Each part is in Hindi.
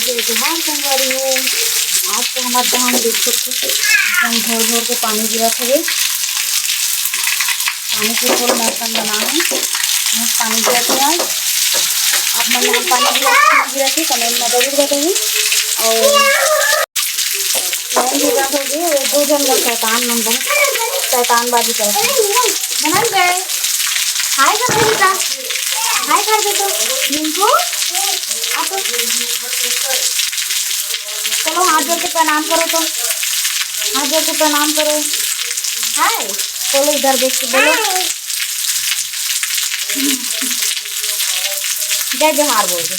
जोहार संगवारी हो। आज तो हमारे धान देख सकते एकदम झोर झोर के पानी गिरा थे। पानी की फुल मौसम बना है, पानी गिरा थे। आज अपना यहाँ पानी गिरा थे कमेल में जरूर बताइए। और मैंने भी बात होगी और दो जन लोग शैतान नंबर शैतानबाजी करते बना गए। हाय कर दे बेटा, हाय कर दे तो निंकू आप चलो हाथ जोड़ के प्रणाम करो। तो हाथ जोड़ के प्रणाम करो। हाय बोलो, इधर देख के बोलो जय जोहार बोल दो।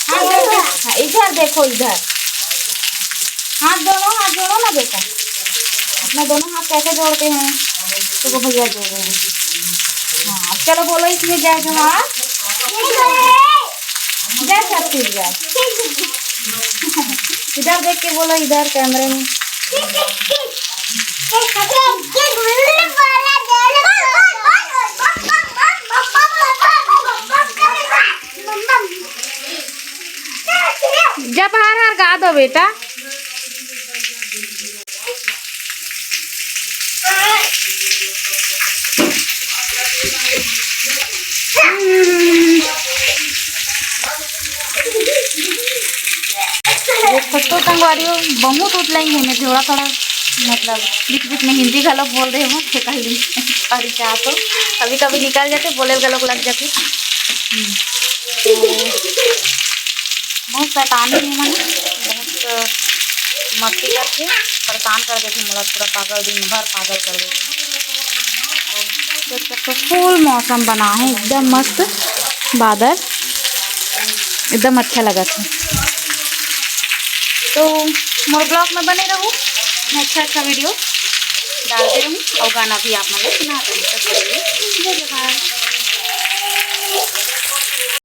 हाथ जोड़ के इधर देखो, इधर हाथ जोड़ो ना बेटा। अपने दोनों हाथ कैसे जोड़ते हैं तो वो भैया जोड़ रहे हैं। हाँ चलो बोलो इसमें जय जोहार, जय छत्तीसगढ़। इधर देख के बोलो, इधर कैमरे में। जब हार हार गा दो बेटा। तो संगवारियों बहुत उतलाई है मैं थोड़ा थोड़ा मतलब बीच बीच में हिंदी गलत बोल रहे हो और क्या तो कभी कभी निकल जाते, बोले गलत लग जाते। बहुत शैतानी है मैंने, बहुत मस्ती करके परेशान कर देती, मतलब पूरा पागल दिन भर पागल कर देती। देख सकते फुल मौसम बना है एकदम मस्त, बादल एकदम अच्छा लगा था। तो मोर ब्लॉग में बने रहूँ, मैं अच्छा वीडियो डालते रहूँ और गाना भी आप मतलब सुनाते रहूँ।